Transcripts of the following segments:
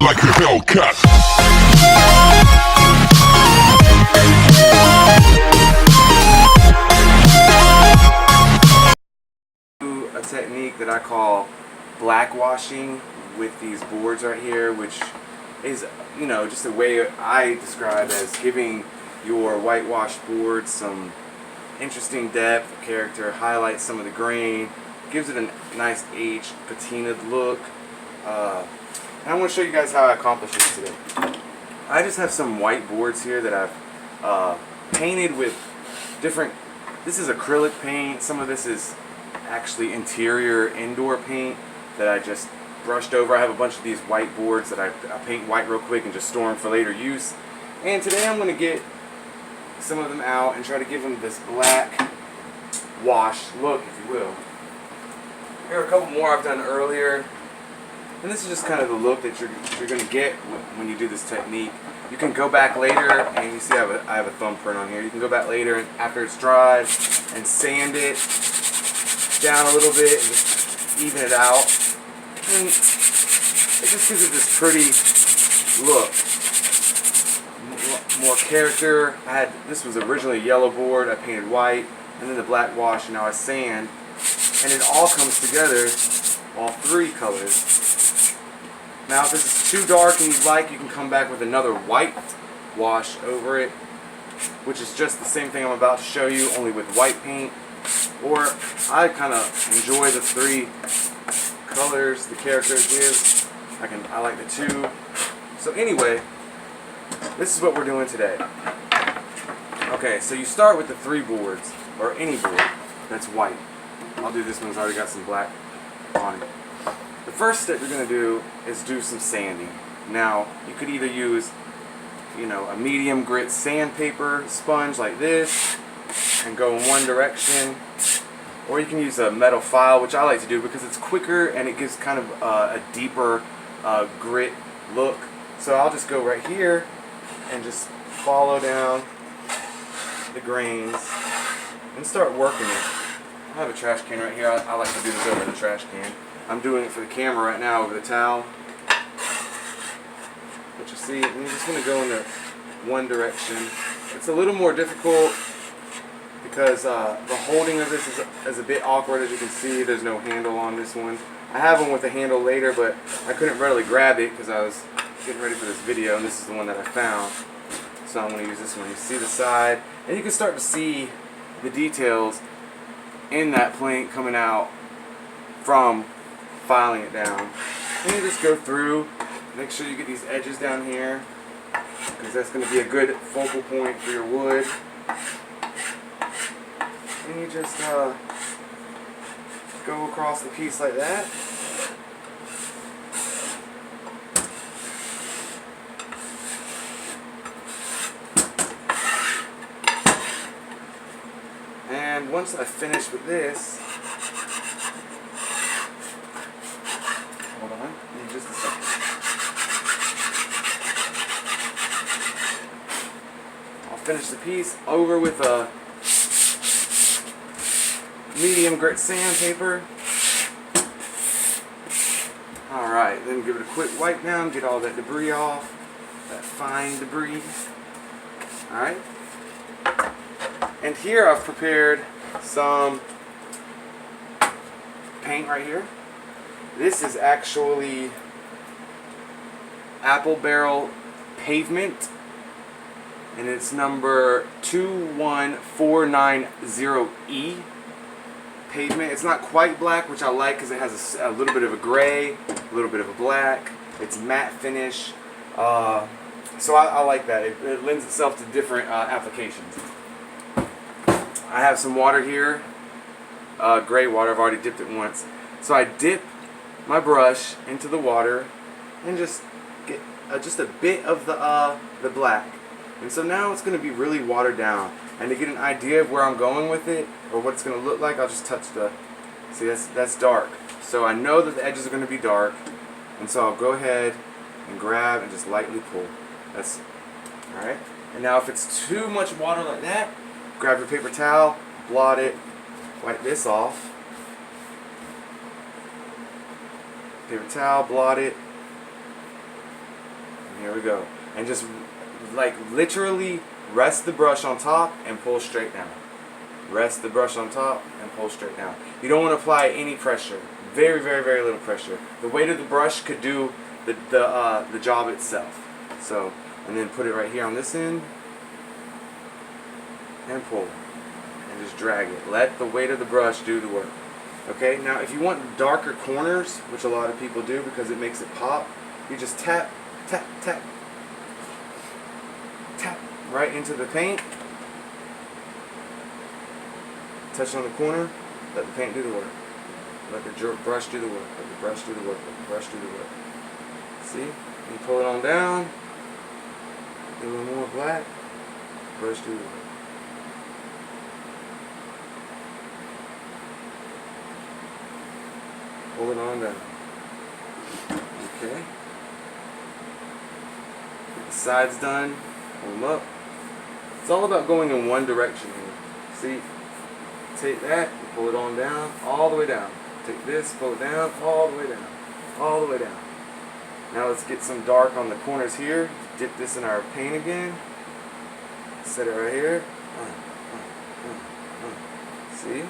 like a Hellcat. A technique that I call blackwashing with these boards right here, which is, you know, just a way I describe as giving your whitewashed board some interesting depth of character, highlights some of the grain, gives it a nice aged patinaed look. And I want to show you guys how I accomplish this today. I just have some white boards here that I've painted with different, this is acrylic paint, some of this is actually interior indoor paint that I just brushed over. I have a bunch of these white boards that I paint white real quick and just store them for later use. And today I'm going to get some of them out and try to give them this black wash look, if you will. Here are a couple more I've done earlier. And this is just kind of the look that you're going to get when you do this technique. You can go back later, and you see I have a thumbprint on here. You can go back later and after it's dried and sand it down a little bit and just even it out. And it just gives it this pretty look. More character. This was originally a yellow board, I painted white, and then the black wash, and now I sand. And it all comes together, all three colors. Now if this is too dark and you'd like, you can come back with another white wash over it, which is just the same thing I'm about to show you, only with white paint. Or I kind of enjoy the three colors the character gives. I like the two. So anyway, this is what we're doing today. Okay, so you start with the three boards, or any board that's white. I'll do this one, it's already got some black on it. The first step you're going to do is do some sanding. Now, you could either use, you know, a medium grit sandpaper sponge like this and go in one direction, or you can use a metal file, which I like to do because it's quicker and it gives kind of a deeper grit look. So I'll just go right here and just follow down the grains and start working it. I have a trash can right here. I like to do this over the trash can. I'm doing it for the camera right now over the towel. But you see, I'm just going to go in one direction. It's a little more difficult because the holding of this is a bit awkward. As you can see, there's no handle on this one. I have one with a handle later, but I couldn't readily grab it because I was getting ready for this video, and this is the one that I found. So I'm going to use this one. You see the side, and you can start to see the details in that plank coming out from filing it down. And you just go through, make sure you get these edges down here, because that's going to be a good focal point for your wood. And you just go across the piece like that. And once I finish with this, hold on, give me just a second. I'll finish the piece over with a medium grit sandpaper. Alright, then give it a quick wipe down, get all that debris off, that fine debris. Alright. And here I've prepared some paint right here. This is actually Apple Barrel Pavement, and it's number 21490E Pavement. It's not quite black, which I like because it has a little bit of a gray, a little bit of a black. It's matte finish, so I like that. It lends itself to different applications. I have some water here, gray water. I've already dipped it once. So I dip my brush into the water and just get just a bit of the black. And so now it's going to be really watered down. And to get an idea of where I'm going with it, or what it's going to look like, I'll just touch the, see that's dark. So I know that the edges are going to be dark. And so I'll go ahead and grab and just lightly pull. That's, alright. And now if it's too much water like that, grab your paper towel, blot it, wipe this off. Paper towel, blot it. Here we go. And just like literally rest the brush on top and pull straight down. Rest the brush on top and pull straight down. You don't want to apply any pressure. Very, very, very little pressure. The weight of the brush could do the job itself. So, and then put it right here on this end and pull. And just drag it. Let the weight of the brush do the work. Okay, now if you want darker corners, which a lot of people do because it makes it pop, you just tap, tap, tap, tap right into the paint. Touch on the corner, let the paint do the work. Let the brush do the work. Let the brush do the work. Let the brush do the work. See? You pull it on down. Do a little more black. Brush do the work. Pull it on down. Okay. Get the sides done. Pull them up. It's all about going in one direction here. See? Take that and pull it on down, all the way down. Take this, pull it down, all the way down. All the way down. Now let's get some dark on the corners here. Dip this in our paint again. Set it right here. See?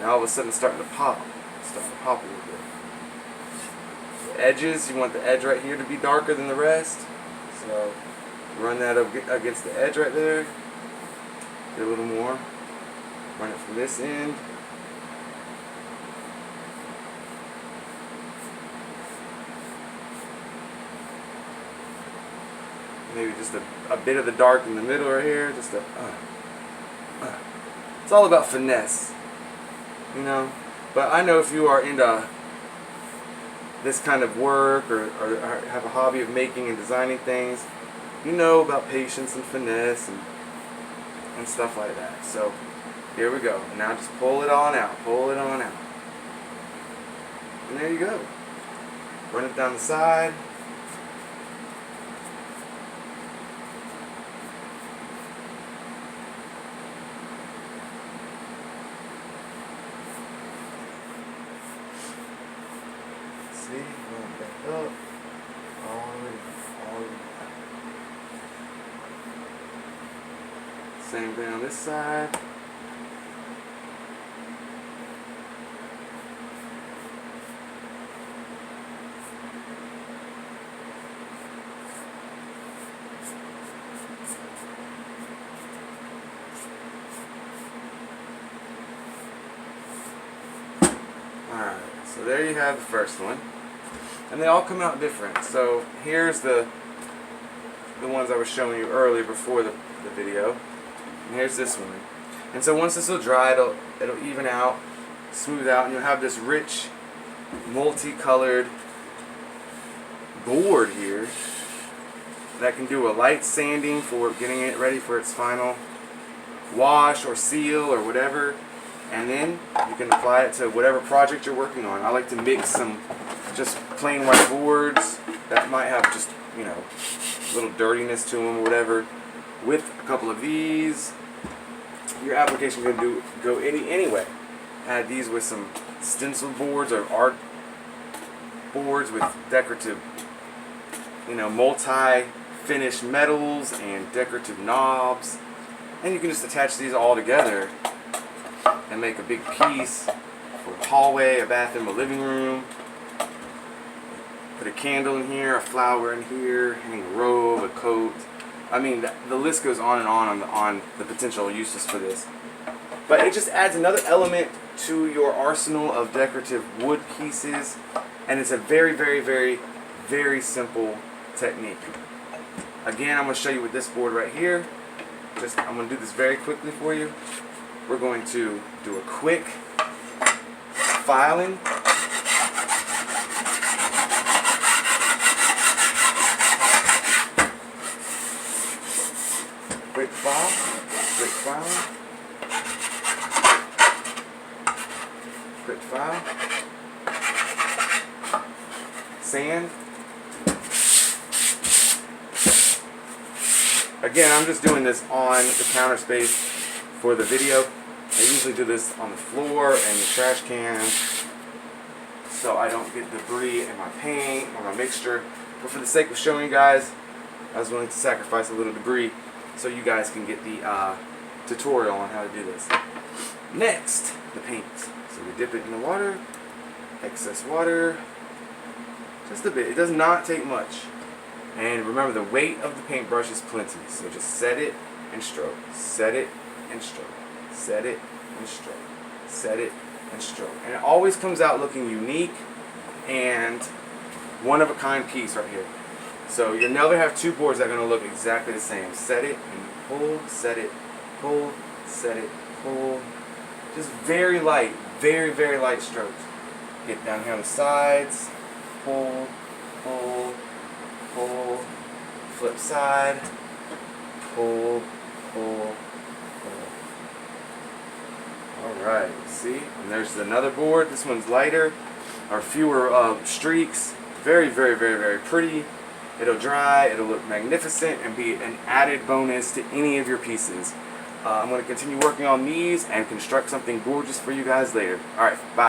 Now all of a sudden it's starting to pop. It's starting to pop a little bit. The edges, you want the edge right here to be darker than the rest. So run that against the edge right there. Get a little more. Run it from this end. Maybe just a bit of the dark in the middle right here. Just a. It's all about finesse, you know. But I know if you are into this kind of work or have a hobby of making and designing things, you know about patience and finesse and stuff like that. So. Here we go. And now just pull it on out. Pull it on out. And there you go. Run it down the side. See? Run it back up. All the way down. All the way down. Same thing on this side. Alright, so there you have the first one. And they all come out different. So here's the ones I was showing you earlier before the video. And here's this one. And so once this will dry, it'll even out, smooth out, and you'll have this rich, multicolored board here that can do a light sanding for getting it ready for its final wash or seal or whatever. And then you can apply it to whatever project you're working on. I like to mix some just plain white boards that might have just, you know, a little dirtiness to them or whatever, with a couple of these. Your application can go anyway. Add these with some stencil boards or art boards with decorative, you know, multi-finished metals and decorative knobs. And you can just attach these all together and make a big piece for a hallway, a bathroom, a living room. Put a candle in here, a flower in here, hang a robe, a coat. I mean, the list goes on and on the potential uses for this. But it just adds another element to your arsenal of decorative wood pieces, and it's a very, very, very, very simple technique. Again, I'm going to show you with this board right here. I'm going to do this very quickly for you. We're going to do a quick filing. Quick file, quick file, quick file, sand. Again, I'm just doing this on the counter space for the video. I usually do this on the floor and the trash can so I don't get debris in my paint or my mixture. But for the sake of showing you guys, I was willing to sacrifice a little debris so you guys can get the tutorial on how to do this. Next, the paint. So we dip it in the water, excess water, just a bit. It does not take much. And remember, the weight of the paintbrush is plenty. So just set it and stroke, set it and stroke, set it and stroke, set it and stroke. And it always comes out looking unique and one of a kind piece right here. So you'll never have two boards that are going to look exactly the same. Set it and pull, set it, pull, set it, pull. Just very light, very, very light strokes. Get down here on the sides, pull, pull, pull, flip side, pull, pull, pull. Alright, see? And there's another board. This one's lighter, or fewer streaks. Very, very, very, very pretty. It'll dry, it'll look magnificent, and be an added bonus to any of your pieces. I'm going to continue working on these and construct something gorgeous for you guys later. Alright, bye.